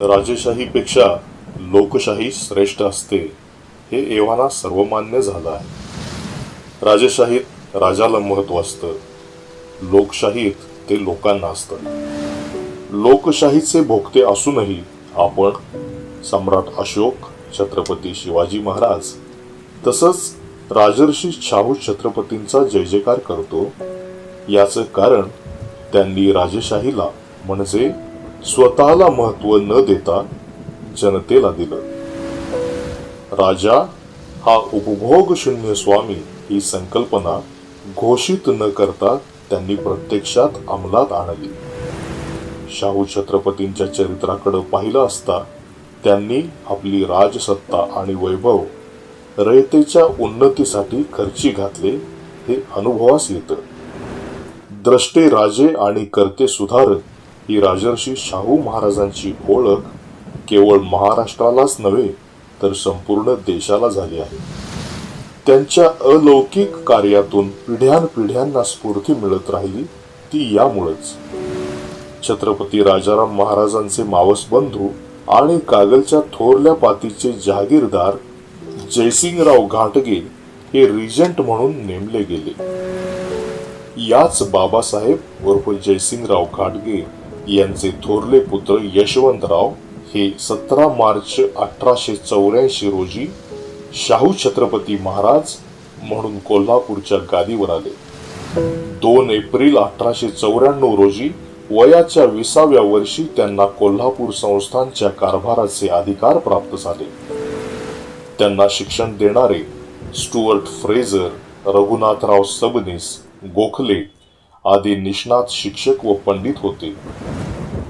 राजेशाहीपेक्षा लोकशाही श्रेष्ठ असते हे एव्हाना सर्वमान्य झालं आहे. राजेशाहीत राजाला महत्त्व असतं, लोकशाहीत ते लोकांना असतं. लोकशाहीचे भोगते असूनही आपण सम्राट अशोक, छत्रपती शिवाजी महाराज तसंच राजर्षी शाहू छत्रपतींचा जय जयकार करतो. याचं कारण त्यांनी राजेशाहीला म्हणजे स्वतःला महत्त्व न देता जनतेला दिलं. राजा हा उपभोग शून्य स्वामी ही संकल्पना घोषित न करता त्यांनी प्रत्यक्षात अंमलात आणली. शाहू छत्रपतींच्या चरित्राकडे पाहिलं असता त्यांनी आपली राजसत्ता आणि वैभव रयतेच्या उन्नतीसाठी खर्ची घातले हे अनुभवास येतं. द्रष्टे राजे आणि करते सुधारक ही राजर्षी शाहू महाराजांची ओळख केवळ महाराष्ट्रालाच नव्हे तर संपूर्ण देशाला झाली आहे. त्यांच्या अलौकिक कार्यातून पिढ्यानपिढ्यांना स्फूर्ती मिळत राहिली ती यामुळेच. छत्रपती राजाराम महाराजांचे मावस बंधू आणि कागलच्या थोरल्या पातीचे जहागीरदार जयसिंगराव घाटगे हे रिजंट म्हणून नेमले गेले. याच बाबासाहेब उर्फ जयसिंगराव घाटगे यांचे थोरले पुत्र यशवंतराव हे 17 मार्च 1884 रोजी शाहू छत्रपती महाराज म्हणून कोल्हापूरच्या गादीवर आले. 2 एप्रिल 1894 रोजी वयाच्या 20व्या वर्षी त्यांना कोल्हापूर संस्थानच्या कारभाराचे अधिकार प्राप्त झाले. त्यांना शिक्षण देणारे स्टुअर्ट फ्रेझर, रघुनाथराव सबनीस, गोखले आदी निष्णात शिक्षक व पंडित होते.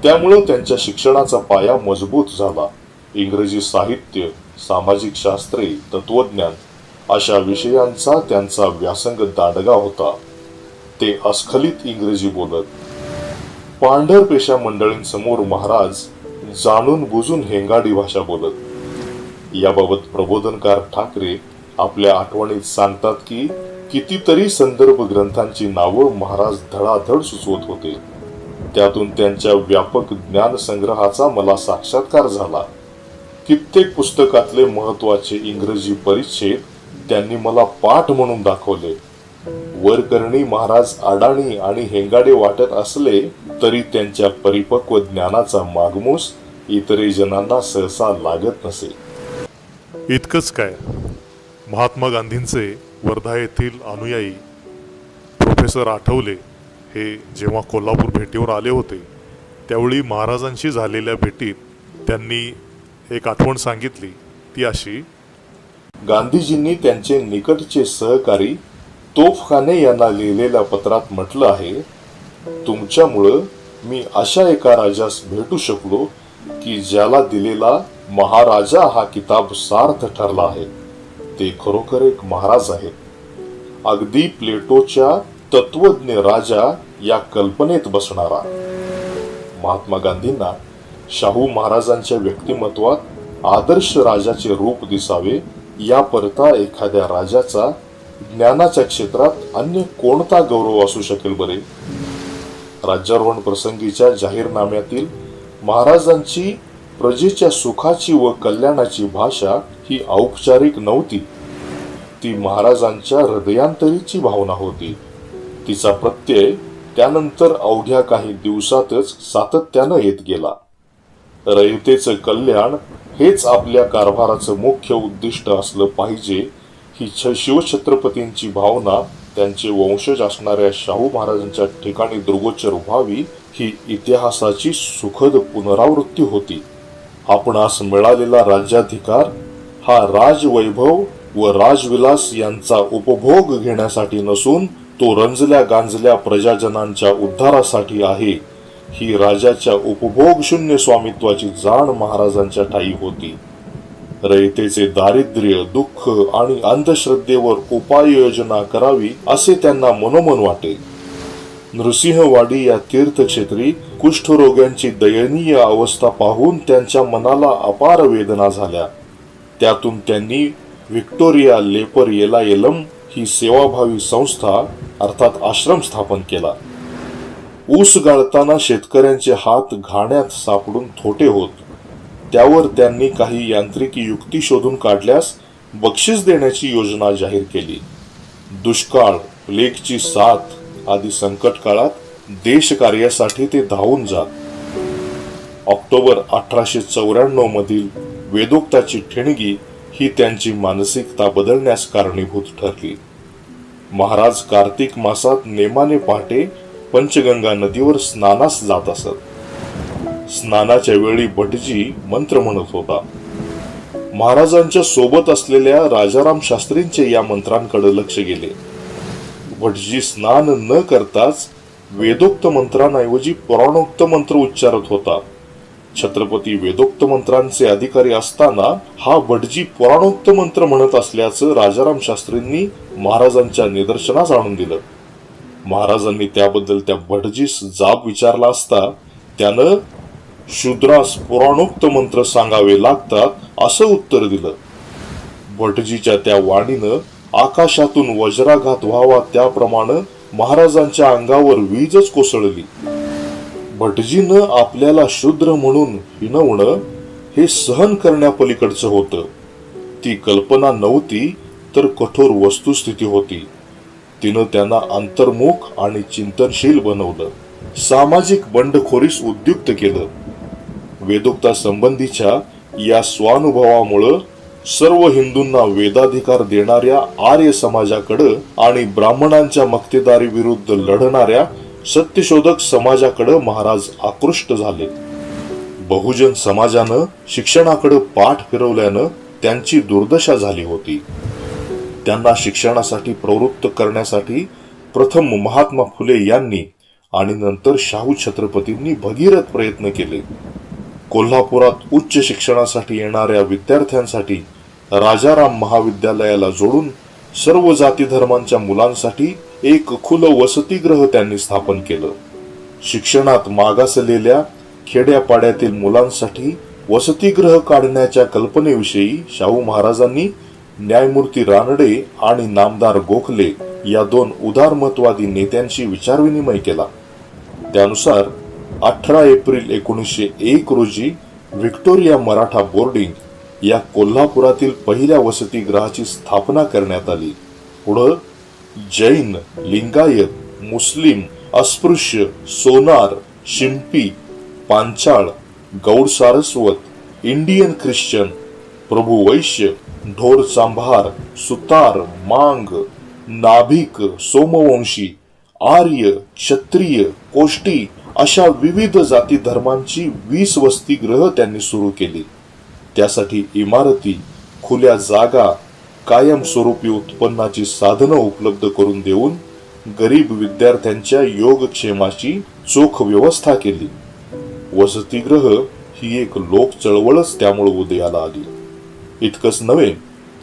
त्यामुळे त्यांच्या शिक्षणाचा पाया मजबूत झाला. इंग्रजी साहित्य, सामाजिक शास्त्रे, तत्वज्ञान अशा विषयांचा त्यांचा व्यासंग दांडगा होता. ते अस्खलित इंग्रजी बोलत. पांढर पेशा मंडळींसमोर महाराज जाणून बुजून हेंगाडी भाषा बोलत. याबाबत प्रबोधनकार ठाकरे आपल्या आठवणीत सांगतात की कितीतरी संदर्भ ग्रंथांची नावं महाराज धडाधड सुचवत होते. त्यातून त्यांच्या व्यापक ज्ञान संग्रहाचा मला साक्षात्कार झाला. कित्येक पुस्तकातले महत्वाचे इंग्रजी परिच्छेद त्यांनी मला पाठ म्हणून दाखवले. वरकरणी महाराज अडाणी आणि हेंगाडे वाटत असले तरी त्यांच्या परिपक्व ज्ञानाचा मागमूस इतरे जनांना सहसा लागत नसे. इतकंच काय, महात्मा गांधींचे वर्धा येथील अनुयायी प्रोफेसर आठवले हे जेव्हा कोल्हापूर भेटीवर आले होते त्यावेळी महाराजांशी झालेल्या भेटीत त्यांनी एक आठवण सांगितली. ती अशी: गांधीजींनी त्यांचे निकटचे सहकारी तोफखाने यांना लिहिलेल्या पत्रात म्हटलं आहे, तुमच्यामुळं मी अशा एका राजास भेटू शकलो की ज्याला दिलेला महाराजा हा किताब सार्थ ठरला आहे. ते खरोखर एक महाराज आहेत. अगदी प्लेटोच्या तत्वज्ञ राजा या कल्पनेत बसणारा. महात्मा गांधींना शाहू महाराजांच्या व्यक्तिमत्वात आदर्श राजाचे रूप दिसावे याकरता एखाद्या राजाचा ज्ञानाच्या क्षेत्रात अन्य कोणता गौरव असू शकेल बरे. राज्यारोहण प्रसंगीच्या जाहीरनाम्यातील महाराजांची प्रजेच्या सुखाची व कल्याणाची भाषा ही औपचारिक नव्हती. ती महाराजांच्या हृदयांतरीची भावना होती. तिचा प्रत्यय त्यानंतर अवघ्या काही दिवसातच सातत्यानं येत गेला. रयतेचं कल्याण हेच आपल्या कारभाराचं मुख्य उद्दिष्ट असलं पाहिजे ही शिवछत्रपतींची भावना त्यांचे वंशज असणाऱ्या शाहू महाराजांच्या ठिकाणी दृगोचर व्हावी ही इतिहासाची सुखद पुनरावृत्ती होती. आपणास मिळालेला राज्याधिकार हा राजवैभव व राजविलास यांचा उपभोग घेण्यासाठी नसून तो रंजल्या गांजल्या प्रजाजनांच्या उद्धारासाठी आहे ही राजाच्या उपभोग शून्य स्वामित्वाची जाण महाराजांच्या ठायी होती. रयतेचे दारिद्र्य, दुःख आणि अंधश्रद्धेवर उपाययोजना करावी असे त्यांना मनोमन वाटे. नृसिंहवाडी या तीर्थक्षेत्री कुष्ठरोग्यांची दयनीय अवस्था पाहून त्यांच्या मनाला अपार वेदना झाल्या. त्यातून त्यांनी व्हिक्टोरिया लेपर येलायलम ही सेवाभावी संस्था अर्थात आश्रम स्थापन केला. ऊस गाळताना शेतकऱ्यांचे हात घाण्यात सापडून थोटे होत. त्यावर त्यांनी काही यांत्रिकी युक्ती शोधून काढल्यास बक्षीस देण्याची योजना जाहीर केली. दुष्काळ, प्लेगची साथ आदी संकट काळात देशकार्यासाठी ते धावून जात. ऑक्टोबर 1894 मधील वेदोक्ताची ठिणगी ही त्यांची मानसिकता बदलण्यास कारणीभूत ठरली. महाराज कार्तिक मासात नेमाने पहाटे पंचगंगा नदीवर स्नानास जात असत. स्नानाच्या वेळी भटजी मंत्र म्हणत होता. महाराजांच्या सोबत असलेल्या राजाराम शास्त्रींचे या मंत्रांकडे लक्ष गेले. भटजी स्नान न करताच वेदोक्त मंत्रांऐवजी पुराणोक्त मंत्र उच्चारत होता. छत्रपती वेदोक्त मंत्रांचे अधिकारी असताना हा भटजी पुराणोक्त मंत्र म्हणत असल्याचं राजाराम शास्त्रींनी महाराजांच्या निदर्शनास आणून दिलं. महाराजांनी त्याबद्दल त्या भटजीस जाब विचारला असता त्यानं शूद्रास पुराणोक्त मंत्र सांगावे लागतात असं उत्तर दिलं. भटजीच्या त्या वाणीनं आकाशातून वज्राघात व्हावा त्याप्रमाणे महाराजांच्या अंगावर वीजच कोसळली. भटजीनं आपल्याला शूद्र म्हणून हिणवणं हे सहन करण्यापलीकडचं होतं. ती कल्पना नव्हती तर कठोर वस्तुस्थिती होती. तिनं त्यांना अंतर्मुख आणि चिंतनशील बनवलं. सामाजिक बंडखोरीस उद्युक्त केलं. वेदोक्ता संबंधीच्या या स्वानुभवामुळं सर्व हिंदूंना वेदाधिकार देणाऱ्या आर्य समाजाकडे आणि ब्राह्मणांच्या मक्तेदारी विरुद्ध लढणाऱ्या सत्यशोधक समाजाकडे महाराज आकृष्ट झाले. बहुजन समाजानं शिक्षणाकडे पाठ फिरवल्यानं त्यांची दुर्दशा झाली होती. त्यांना शिक्षणासाठी प्रवृत्त करण्यासाठी प्रथम महात्मा फुले यांनी आणि नंतर शाहू छत्रपतींनी भगीरथ प्रयत्न केले. कोल्हापुरात उच्च शिक्षणासाठी येणाऱ्या विद्यार्थ्यांसाठी राजाराम महाविद्यालयाला जोडून सर्व जाती धर्मांच्या मुलांसाठी एक खुलं वसतिगृह त्यांनी स्थापन केलं. शिक्षणात मागासलेल्या खेड्यापाड्यातील मुलांसाठी वसतिगृह काढण्याच्या कल्पनेविषयी शाहू महाराजांनी न्यायमूर्ती रानडे आणि नामदार गोखले या दोन उदारमतवादी नेत्यांशी विचारविनिमय केला. त्यानुसार 18 एप्रिल 1901 रोजी व्हिक्टोरिया मराठा बोर्डिंग या कोल्हापुरातील पहिल्या वसतिगृहाची स्थापना करण्यात आली. पुढं जैन, लिंगायत, मुस्लिम, अस्पृश्य, सोनार, शिंपी, पांचाळ, गौड सारस्वत, इंडियन ख्रिश्चन, प्रभू वैश्य, ढोर चांभार, सुतार, मांग, नाभिक, सोमवंशी, आर्य, क्षत्रिय, कोष्टी अशा विविध जाती धर्मांची 20 वसतिगृह त्यांनी सुरू केली. त्यासाठी इमारती, खुल्या जागा, कायमस्वरूपी उत्पन्नाची साधनं उपलब्ध करून देऊन गरीब विद्यार्थ्यांच्या योगक्षेमाची चोख व्यवस्था केली. वसतिगृह ही एक लोक चळवळच त्यामुळे उदयाला आली. इतकंच नव्हे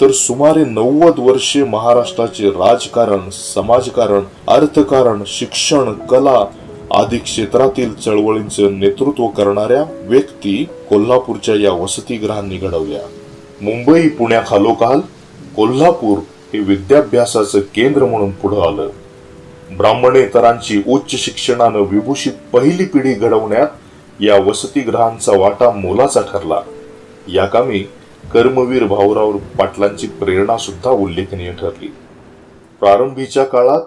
तर सुमारे 90 वर्षे महाराष्ट्राचे राजकारण, समाजकारण, अर्थकारण, शिक्षण, कला आदी क्षेत्रातील चळवळींचं नेतृत्व करणाऱ्या व्यक्ती कोल्हापूरच्या या वसतिगृहांनी घडवल्या. मुंबई पुण्याखालोखाल कोल्हापूर हे विद्याभ्यासाचं केंद्र म्हणून पुढे आलं. ब्राह्मणेतरांची उच्च शिक्षणानं विभूषित पहिली पिढी घडवण्यात या वसतिगृहांचा वाटा मोलाचा ठरला. या कामी कर्मवीर भाऊराव पाटलांची प्रेरणा सुद्धा उल्लेखनीय ठरली. प्रारंभीच्या काळात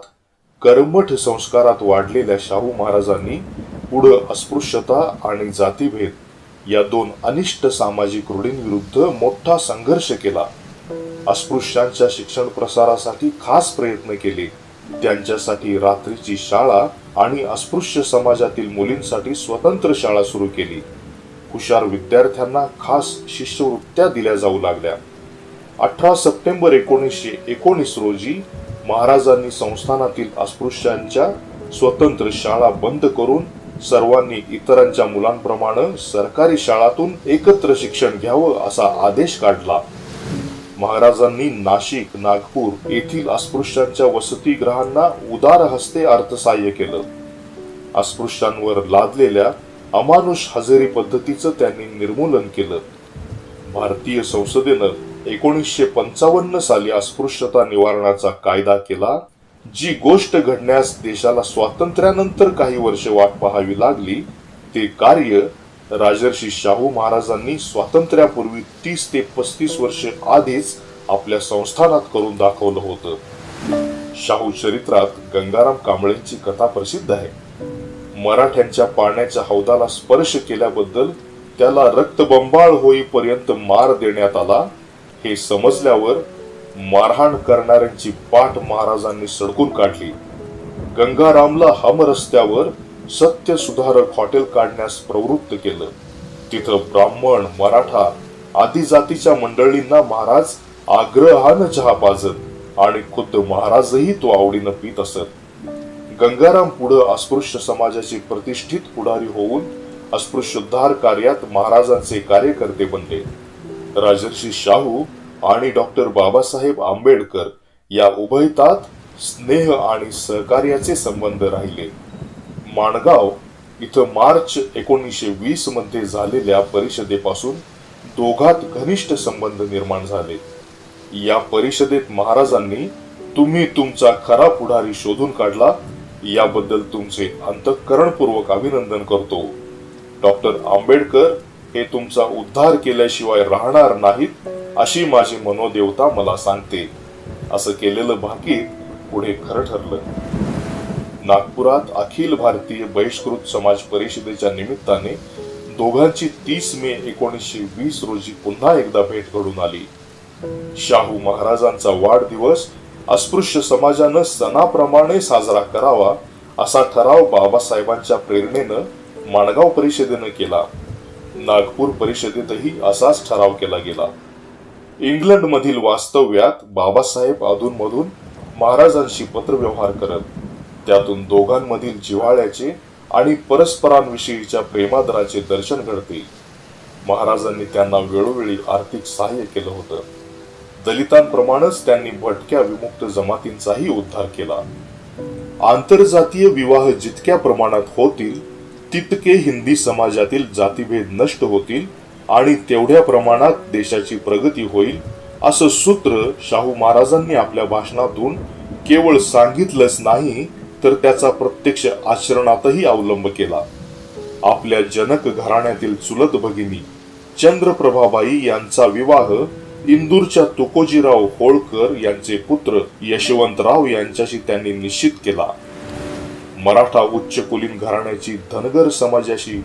कर्मठ संस्कारात वाढलेल्या शाहू महाराजांनी पुढे अस्पृश्यता आणि जातीभेद या दोन अनिष्ट सामाजिक रूढींविरुद्ध मोठा संघर्ष केला. अस्पृश्यांच्या शिक्षण प्रसारासाठी खास प्रयत्न केले. त्यांच्यासाठी रात्रीची शाळा आणि अस्पृश्य समाजातील मुलींसाठी स्वतंत्र शाळा सुरू केली. हुशार विद्यार्थ्यांना खास शिष्यवृत्त्या दिल्या जाऊ लागल्या. 18 सप्टेंबर 1919 रोजी महाराजांनी संस्थानातील अस्पृश्यांच्या स्वतंत्र शाळा बंद करून सर्वांनी इतरांच्या मुलांप्रमाणे सरकारी शाळातून एकत्र शिक्षण घ्यावं असा आदेश काढला. महाराजांनी नाशिक, नागपूर येथील अस्पृश्यांच्या वसतिगृहांना उदार हस्ते अर्थसहाय्य केलं. अस्पृश्यांवर लादलेल्या अमानुष हजेरी पद्धतीचं त्यांनी निर्मूलन केलं. भारतीय संसदेनं 1955 साली अस्पृश्यता निवारणाचा कायदा केला. जी गोष्ट घडण्यास देशाला स्वातंत्र्यानंतर काही वर्ष वाट पाहावी लागली ते कार्य राजर्षी शाहू महाराजांनी स्वातंत्र्यापूर्वी 30 ते 35 वर्ष आधीच आपल्या संस्थानात करून दाखवलं होतं. शाहू चरित्रात गंगाराम कांबळेंची कथा प्रसिद्ध आहे. मराठ्यांच्या पाण्याच्या हौदाला स्पर्श केल्याबद्दल त्याला रक्तबंबाळ होईपर्यंत मार देण्यात आला. हे समजल्यावर मारहाण करणाऱ्यांची पाठ महाराजांनी सडकून काढली. गंगारामला हमरस्त्यावर सत्य सुधारक हॉटेल काढण्यास प्रवृत्त केलं. तिथं ब्राह्मण, मराठा आदी जातीच्या मंडळींना महाराज आग्रहानं चहा पाजत आणि खुद्द महाराजही तो आवडीनं पित असत. गंगाराम पुढं अस्पृश्य समाजाचे प्रतिष्ठित पुढारी होऊन अस्पृश्योद्धार कार्यात महाराजांचे कार्यकर्ते बनले. राजर्षी शाहू आणि डॉक्टर बाबासाहेब आंबेडकर या उभयतात स्नेह आणि सहकार्याचे संबंध राहिले. माणगाव इथं मार्च 1920 मध्ये झालेल्या परिषदेपासून दोघात घनिष्ठ संबंध निर्माण झाले. या परिषदेत महाराजांनी तुम्ही तुमचा खरा पुढारी शोधून काढला, याबद्दल तुमचे अंतःकरणपूर्वक अभिनंदन करतो. डॉक्टर आंबेडकर हे तुमचा उद्धार केल्याशिवाय राहणार नाहीत अशी माझी मनोदेवता मला सांगते. असं केलेलं भाकीत पुढे खरं ठरलं. नागपुरात अखिल भारतीय बहिष्कृत समाज परिषदेच्या निमित्ताने दोघांची 30 मे 1920 रोजी पुन्हा एकदा भेट घडून आली. शाहू महाराजांचा वाढदिवस अस्पृश्य समाजानं सणाप्रमाणे साजरा करावा असा ठराव बाबासाहेबांच्या प्रेरणेनं माणगाव परिषदेनं केला. नागपूर परिषदेतही असाच ठराव केला गेला. इंग्लंड मधील वास्तव्यात बाबासाहेब अधूनमधून महाराजांशी पत्रव्यवहार करत. त्यातून दोघांमधील जिव्हाळ्याचे आणि परस्परांविषयीच्या प्रेमादराचे दर्शन घडते. महाराजांनी त्यांना वेळोवेळी आर्थिक सहाय्य केलं होतं. दलितांप्रमाणेच त्यांनी भटक्या विमुक्त जमातींचाही उद्धार केला. आंतरजातीय विवाह जितक्या प्रमाणात होतील तितके हिंदी समाजातील जातीभेद नष्ट होतील आणि तेवढ्या प्रमाणात देशाची प्रगती होईल असं सूत्र शाहू महाराजांनी आपल्या भाषणातून केवळ सांगितलंच नाही तर त्याचा प्रत्यक्ष आचरणातही अवलंब केला. आपल्या जनक घराण्यातील चुलत भगिनी चंद्रप्रभाबाई यांचा विवाह इंदूरच्या तुकोजीराव होळकर यांचे पुत्र यशवंतराव यांच्याशी त्यांनी निश्चित केला. मराठा उच्चकुलीन घराण्याची धनगर समाजाशी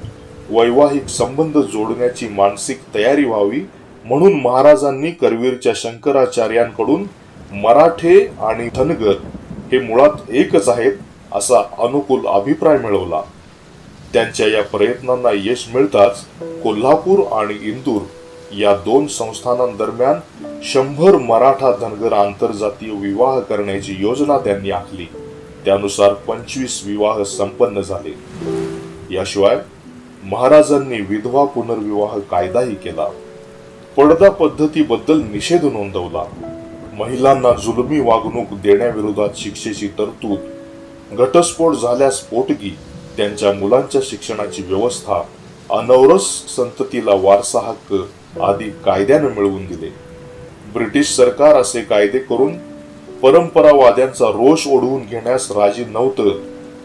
वैवाहिक संबंध जोडण्याची मानसिक तयारी व्हावी म्हणून महाराजांनी करवीरच्या शंकराचार्यांकडून मराठे आणि धनगर हे मुळात एकच आहेत असा अनुकूल अभिप्राय मिळवला. त्यांच्या या प्रयत्नांना यश मिळताच कोल्हापूर आणि इंदूर या दोन संस्थानांदरम्यान 100 मराठा धनगर आंतरजातीय विवाह करण्याची योजना त्यांनी आखली. त्यानुसार 25 विवाह संपन्न झाले. याशिवाय महाराजांनी विधवा पुनर्विवाह कायदाही केला. पडदा पद्धतीबद्दल निषेध नोंदवला. महिलांना जुलमी वागणूक देण्याविरोधात शिक्षेची तरतूद, घटस्फोट झाल्यास पोटगी, त्यांच्या मुलांच्या शिक्षणाची व्यवस्था, अनौरस संततीला वारसा हक्क आदी कायद्याने मिळवून दिले. ब्रिटिश सरकार असे कायदे करून परंपरावाद्यांचा रोष ओढवून घेण्यास राजी नव्हतं.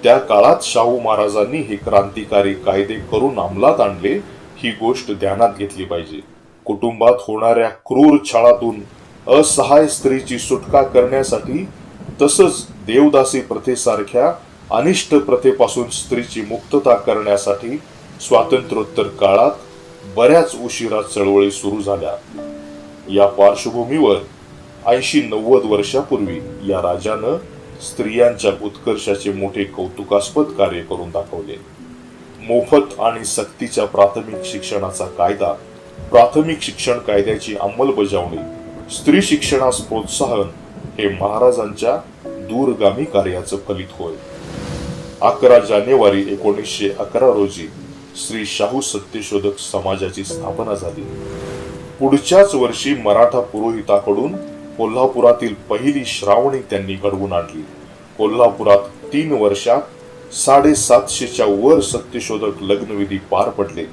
त्या काळात शाहू महाराजांनी हे क्रांतिकारी कायदे करून अंमलात आणले, ही गोष्ट ध्यानात घेतली पाहिजे. कुटुंबात होणाऱ्या क्रूर छळातून असहाय स्त्रीची सुटका करण्यासाठी तसंच देवदासी प्रथेसारख्या अनिष्ट प्रथेपासून स्त्रीची मुक्तता करण्यासाठी स्वातंत्र्योत्तर काळात बऱ्याच उशिरा चळवळी सुरू झाल्या. या पार्श्वभूमीवर 80-90 वर्षापूर्वी या राजानं स्त्रियांच्या उत्कर्षाचे मोठे कौतुकास्पद कार्य करून दाखवले. मोफत आणि सक्तीच्या प्राथमिक शिक्षणाचा कायदा, प्राथमिक शिक्षण कायद्याची अंमलबजावणी, स्त्री शिक्षणास प्रोत्साहन हे महाराजांच्या दूरगामी कार्याचं फलित होय. 11 जानेवारी 1911 रोजी श्री शाहू सत्यशोधक समाजाची स्थापना झाली. पुढच्याच वर्षी मराठा पुरोहिताकडून कोल्हापुरातील पहिली श्रावणी त्यांनी घडवून आणली. कोल्हापुरात 3 वर्षात 750च्या वर सत्यशोधक लग्नविधी पार पडले.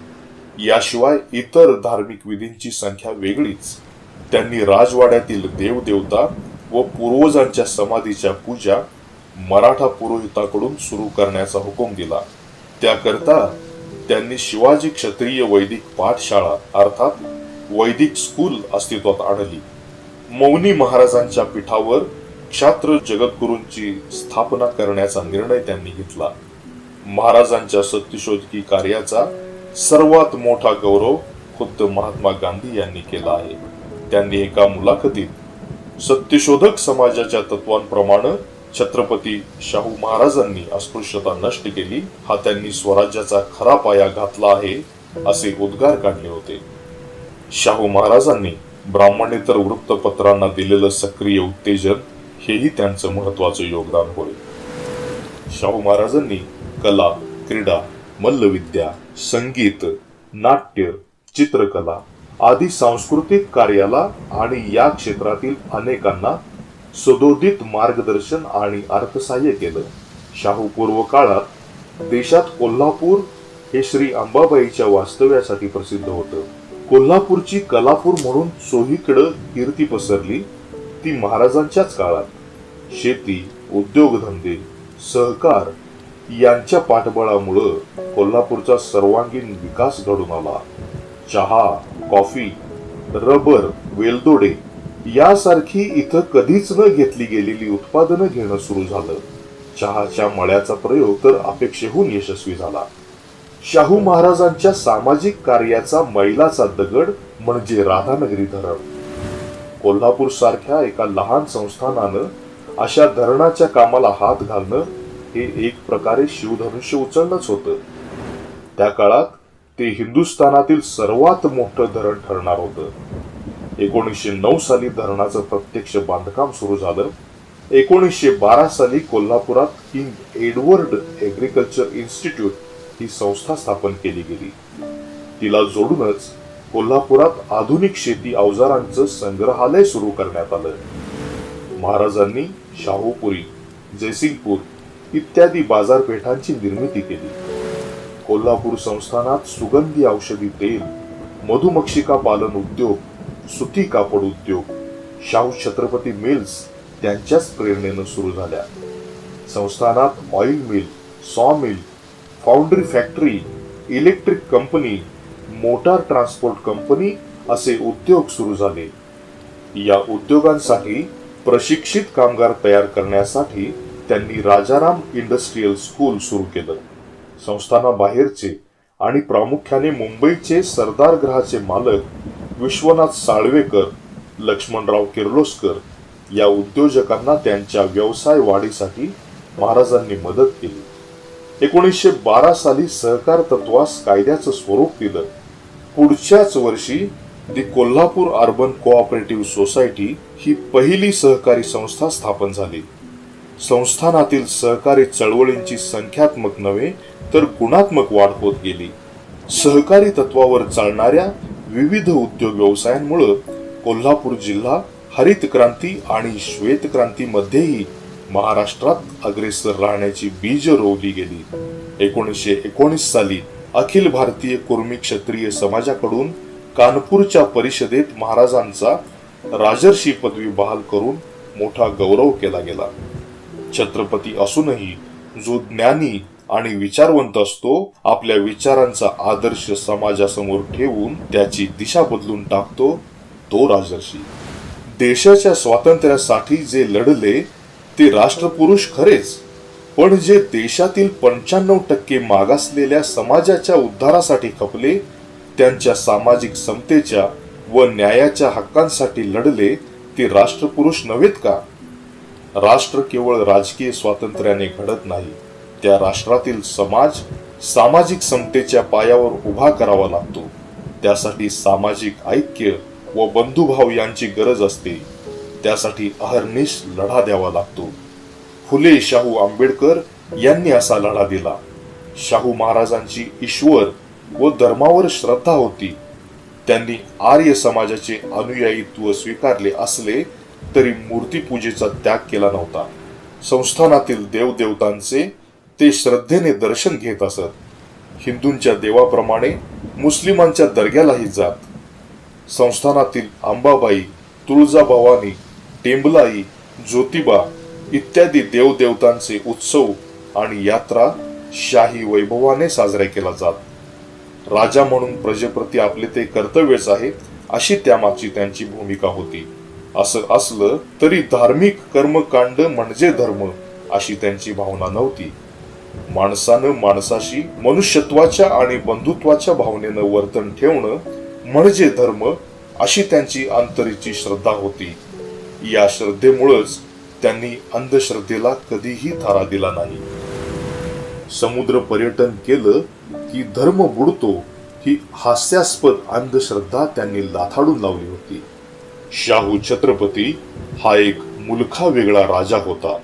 याशिवाय इतर धार्मिक विधींची संख्या वेगळीच. त्यांनी राजवाड्यातील देवदेवता व पूर्वजांच्या समाधीच्या पूजा मराठा पुरोहिताकडून सुरू करण्याचा हुकूम दिला. त्याकरता त्यांनी शिवाजी क्षत्रिय वैदिक पाठशाळा अर्थात वैदिक स्कूल अस्तित्वात आणली. मौनी महाराजांच्या पीठावर क्षात्र जगद्गुरूंची स्थापना करण्याचा निर्णय त्यांनी घेतला. महाराजांच्या सत्यशोधकी कार्याचा सर्वात मोठा गौरव खुद्द महात्मा गांधी यांनी केला आहे. त्यांनी एका मुलाखतीत सत्यशोधक समाजाच्या तत्वांप्रमाणे छत्रपती शाहू महाराजांनी अस्पृश्यता नष्ट केली, हा त्यांनी स्वराज्याचा खरा पाया घातला आहे असे उद्गार काढले होते. शाहू महाराजांनी ब्राह्मणेतर वृत्तपत्रांना दिलेलं सक्रिय उत्तेजन हेही त्यांचं महत्वाचं योगदान होय. शाहू महाराजांनी कला, क्रीडा, मल्लविद्या, संगीत, नाट्य, चित्रकला आदी सांस्कृतिक कार्याला आणि या क्षेत्रातील अनेकांना सदोदित मार्गदर्शन आणि अर्थसहाय्य केलं. शाहू पूर्व काळात देशात कोल्हापूर हे श्री अंबाबाईच्या वास्तव्यासाठी प्रसिद्ध होतं. कोल्हापूरची कलापूर म्हणून चोहीकडे कीर्ती पसरली ती महाराजांच्याच काळात. शेती, उद्योगधंदे, सहकार यांच्या पाठबळामुळे कोल्हापूरचा सर्वांगीण विकास घडून आला. चहा, कॉफी, रबर, वेलदोडे यासारखी इथं कधीच न घेतली गेलेली उत्पादनं घेणं सुरू झालं. चहाच्या मळ्याचा प्रयोग तर अपेक्षेहून यशस्वी झाला. शाहू महाराजांच्या सामाजिक कार्याचा मैलाचा दगड म्हणजे राधानगरी धरण. कोल्हापूर सारख्या एका लहान संस्थानानं अशा धरणाच्या कामाला हात घालणं हे एक प्रकारे शिवधनुष्य उचलणंच होतं. त्या काळात ते हिंदुस्थानातील सर्वात मोठं धरण ठरणार होतं. 1909 साली धरणाचं प्रत्यक्ष बांधकाम सुरू झालं. 1912 साली कोल्हापुरात किंग एडवर्ड एग्रीकल्चर इन्स्टिट्यूट ही संस्था स्थापन केली गेली. तिला जोडूनच कोल्हापुरात आधुनिक शेती अवजारांचं संग्रहालय सुरू करण्यात आलं. महाराजांनी शाहूपुरी, जयसिंगपूर इत्यादी बाजारपेठांची निर्मिती केली. कोल्हापूर संस्थानात सुगंधी औषधी तेल, मधुमक्षिका पालन उद्योग, सुती कापड उद्योग, शाहू छत्रपती मिल्स त्यांच्याच प्रेरणेनं सुरू झाल्या. संस्थानात ऑइल मिल, सॉ mill, foundry factory, electric company, motor transport company असे उद्योग सुरू झाले. या उद्योगांसाठी प्रशिक्षित कामगार तयार करण्यासाठी त्यांनी राजाराम इंडस्ट्रियल स्कूल सुरू केलं. संस्थानाबाहेरचे आणि प्रामुख्याने मुंबईचे सरदार गृहाचे मालक विश्वनाथ साळवेकर, लक्ष्मणराव किर्लोस्कर या उद्योजकांना त्यांच्या व्यवसाय वाढीसाठी महाराजांनी मदत केली. 1912 साली सहकार तत्वास कायद्याचं स्वरूप दिलं. पुढच्याच वर्षी दी कोल्हापूर अर्बन कोऑपरेटिव्ह सोसायटी ही पहिली सहकारी संस्था स्थापन झाली. संस्थानातील सहकारी चळवळींची संख्यात्मक नव्हे तर गुणात्मक वाढ होत गेली. सहकारी तत्वावर चालणाऱ्या विविध उद्योग व्यवसायांमुळे कोल्हापूर जिल्हा हरित क्रांती आणि श्वेत क्रांतीमध्येही महाराष्ट्रात अग्रेसर राहण्याची बीज रोवली गेली. 1919 साली अखिल भारतीय कुर्मी क्षत्रिय समाजाकडून कानपूरच्या परिषदेत महाराजांचा राजर्षी पदवी बहाल करून मोठा गौरव केला गेला. छत्रपती असूनही जो ज्ञानी आणि विचारवंत असतो, आपल्या विचारांचा आदर्श समाजासमोर ठेवून त्याची दिशा बदलून टाकतो, तो राजर्षी. देशाच्या स्वातंत्र्यासाठी जे लढले ते राष्ट्रपुरुष खरेच, पण जे देशातील 95% मागासलेल्या समाजाच्या उद्धारासाठी खपले, त्यांच्या सामाजिक समतेच्या व न्यायाच्या हक्कांसाठी लढले, ते राष्ट्रपुरुष नव्हेत का? राष्ट्र केवळ राजकीय स्वातंत्र्याने घडत नाही, त्या राष्ट्रातील समाज सामाजिक समतेच्या पायावर उभा करावा लागतो. त्यासाठी सामाजिक ऐक्य व बंधुभाव यांची गरज असते. त्यासाठी अहर्निश लढा द्यावा लागतो. फुले शाहू आंबेडकर यांनी असा लढा दिला. शाहू महाराजांची ईश्वर व धर्मावर श्रद्धा होती. त्यांनी आर्य समाजाचे अनुयायीत्व स्वीकारले असले तरी मूर्तीपूजेचा त्याग केला नव्हता. संस्थानातील देवदेवतांचे ते श्रद्धेने दर्शन घेत असत. हिंदूंच्या देवाप्रमाणे मुस्लिमांच्या दर्ग्यालाही जात. संस्थानातील अंबाबाई, तुळजाभवानी, टेंबलाई, ज्योतिबा इत्यादी देवदेवतांचे उत्सव आणि यात्रा शाही वैभवाने साजऱ्या केला जात. राजा म्हणून प्रजेप्रती आपले ते कर्तव्यच आहे, अशी त्यामागची त्यांची भूमिका होती. असं असलं तरी धार्मिक कर्मकांड म्हणजे धर्म अशी त्यांची भावना नव्हती. माणसानं माणसाशी मनुष्यत्वाच्या आणि बंधुत्वाच्या भावनेनं वर्तन ठेवणं म्हणजे धर्म अशी त्यांची अंतरीची श्रद्धा होती. या श्रद्धेमुळेच त्यांनी अंधश्रद्धेला कधीही थारा दिला नाही. समुद्र पर्यटन केलं की धर्म बुडतो ही हास्यास्पद अंधश्रद्धा त्यांनी लाथाडून लावली होती. शाहू छत्रपती हा एक मुलखा वेगळा राजा होता.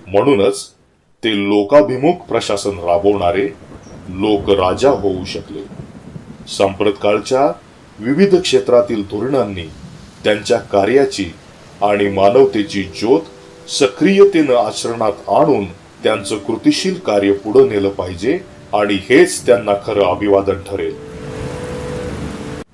म्हणूनच ते लोकाभिमुख प्रशासन राबवणारे लोकराजा होऊ शकले. संप्रतकाळच्या विविध क्षेत्रातील धोरणांनी त्यांच्या कार्याची आणि मानवतेची ज्योत सक्रियतेनं आचरणात आणून त्यांचं कृतिशील कार्य पुढे नेलं पाहिजे आणि हेच त्यांना खरं अभिवादन ठरेल.